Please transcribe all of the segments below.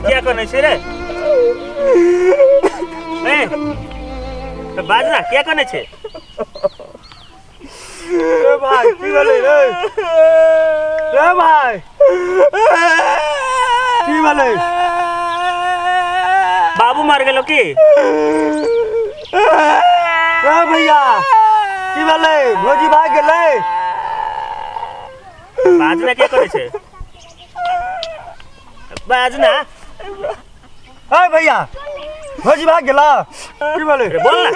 क्या करने छे रे? बाजना क्या करने छे? रे भाई की बोले रे भाई की बोले बाबू मार गेलो की? रे भैया की बोले भोजी भाग गेले। बाजना क्या करे छे? बाजना ए भैया भोजी भाग गेला की बोले बोल ना।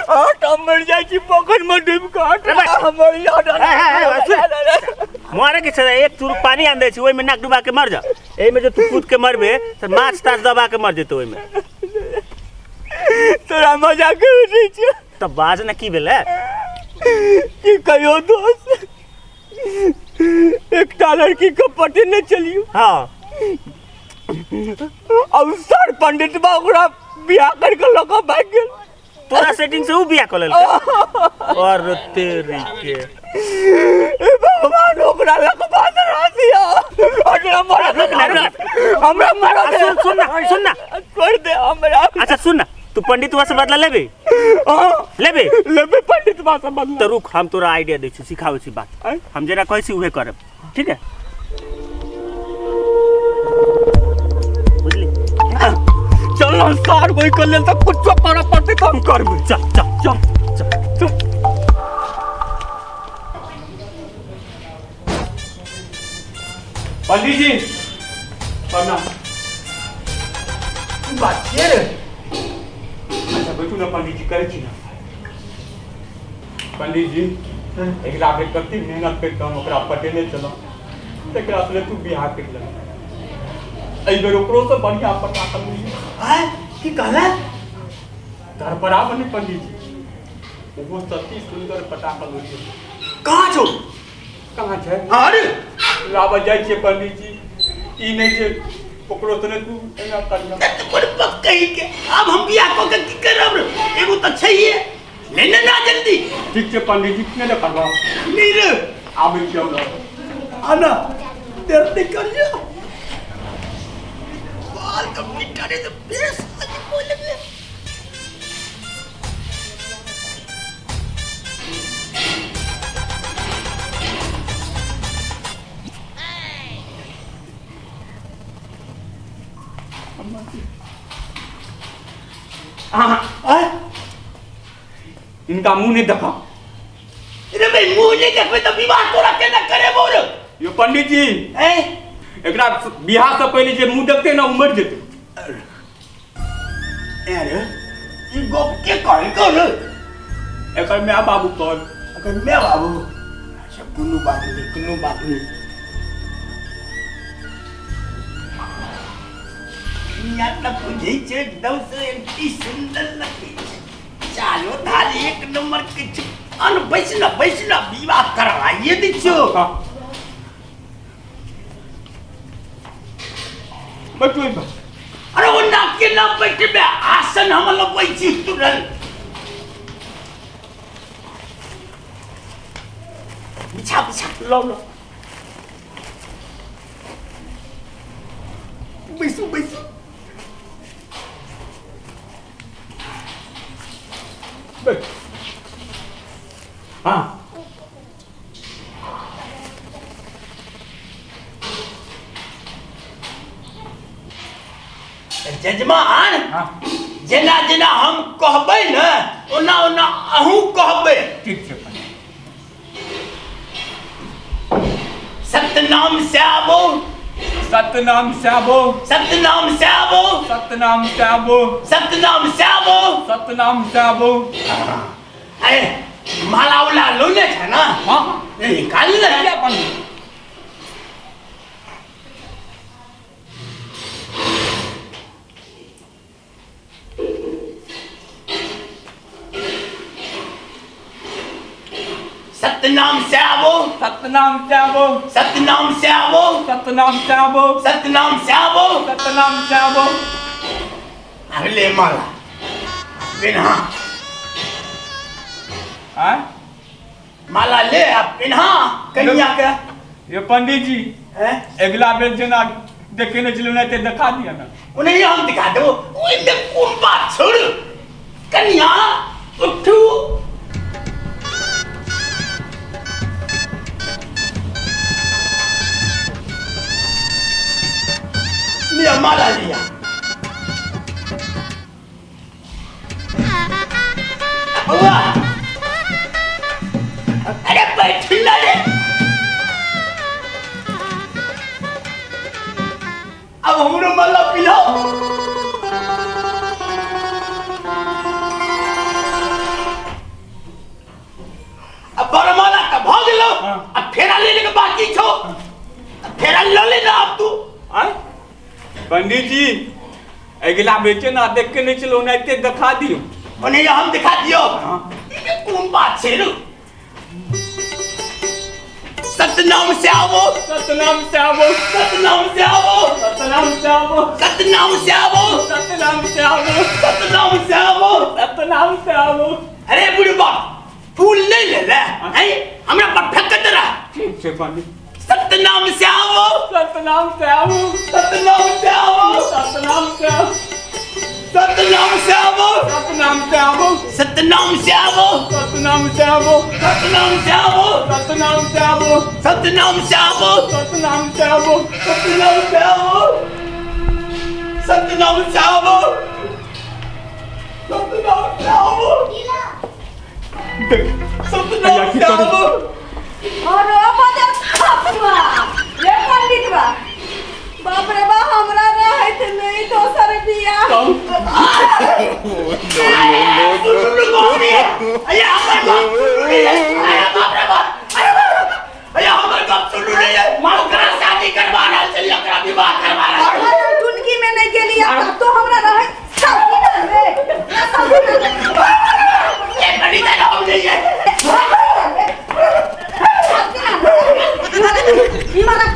हम मर जाई छी पोखर में डूब के मर मारे के छे एक चूर पानी आन दे छी ओइ में नाक डुबा के मर जा। एई में जो तू कूद के मरबे त माछ ताछ दबा के मर जेतो ओइ में। तोरा मजाक करे छी त बाजना की भेले की कहियो दोस्त एक लड़की को पटेने चलियो। हां अब सर पंडित बा ओकरा बियाह करके लोग भाग गेल। तोरा सेटिंग से उ बियाह कर लेलकै और तेरी के ए भगवान ओकरा लग बात रासिया ओकरा मारा हमरा मारा। सुन ना छोड़ दे हमरा। अच्छा सुन ना तू पंडित से बदला लेबे? लेबे पंडित से बदला। तो रुक हम तोरा आइडिया दै छी सिखाबै छी बात। हम जेना कहै छी उहे करब ठीक है। बुझली? चल सर कोई कर ले त कुछ करा पड़ते तो हम करबे। चल चल चल चल पंडित जी प्रणाम। बात छे रे। अच्छा बैठू ना पंडित जी करे छी ना। पंडित जी एकरा के कति मेहनत पे हम ओकरा पटेने चलो एकरा से तू बियाह कर ले। एई बेर ओकरो से बढ़िया पता कर ली। हां की कहला? घर पर आ बने पंडित जी वो सती सुंदर पता कर ली। कहां छो? कहां छे? अरे लावा जाय छे पंडित जी ई नहीं छे ओकरो तने तू एना करिया पर पक कहि के अब हम बियाह को के की करब रे? एगो त छैये लेने ना जल्दी। ठीक छे पंडित जी ने करबा नहीं रे आबे छी हम आना देर नहीं करियो बाल का मिटाने से बेस बोले में इनका मुंह नहीं देखा। अरे भाई मुंह नहीं देखबे तो विवाह तोरा केना करे बोल? यो पंडित जी एकरा बियाह से पहले जे मुंह देखते ना उमर जेते। अरे ई गोप के कहल कर एकर मैं बाबू कौन? एकर मैं बाबू। अच्छा कोनो बात नहीं। यार ना बुझे छे एकदम से इतनी सुंदर लगी। चालो धाल एक नंबर के अन बैसना विवाह करवाइए दिछो। बैठो अरे वो नाक के ना बैठे बे आसन हम लोग बैठी तुरंत बिछा लो बैसो हाँ जजमान जेना हम कहबै न ओना अहूँ कहबै। ठीक छै सतनाम श्यामो सतनाम श्यामो सतनाम श्यामो सतनाम श्यामो सतनाम श्यामो सतनाम श्यामो। अरे माला उला लोने छे ना? हाँ निकाल ले अपन। सतनाम से आवो, सतनाम से आवो, सतनाम से आवो, सतनाम से आवो, सतनाम से आवो। सतनाम से आवो। अगले माला पिन्हा, हाँ? माला ले आप पिन्हा कन्या के। ये पंडित जी हैं? अगला बेर जना देखे न चलो नहीं दिखा दिया ना। उन्हें हम दिखा दो। ओए मैं कौन बात छोड़, कन्या उठू। लिया माला लिया। हुआ। अरे बैठ ना रे। अब हमरो माला पिलाओ। अब बरमाला का भाग लो। अब फेरा लेने के बाकी छो। अब फेरा लो लेना अब तू। हाँ? पंडित जी अगला बेचे ना देख के नहीं चलो नहीं दिखा दियो। उन्हें हम दिखा दियो। ये कौन बात छे रू? सतनाम से आवो, सतनाम से आवो, सतनाम से आवो, सतनाम से आवो, सतनाम से आवो, सतनाम से आवो, सतनाम से आवो। सतनाम से आवो। अरे बुढ़बा फूल नहीं ले ले हैं? हमरा पर फेंक दे रहा। ठीक से पंडित। सतनाम से आवो, सतनाम से आवो, सतनाम से आवो, सतनाम से आवो, सतनाम से आवो, सतनाम से आवो, सतनाम से आवो, सतनाम से आवो, सतनाम से आवो, सतनाम से आवो, सतनाम से आवो, सतनाम से आवो, सतनाम से आवो, सतनाम से आवो, सतनाम से आवो, सतनाम से आवो। और बदल खपवा ये पंडित बा बाप रे बा हमरा रहे थे नहीं तो सर बिया शादी करवाना विवाह करवाना टुनकी में नहीं गेली अब तो हमरा रहे शादी ना रे ये बड़ी तरह नहीं है। ई वाला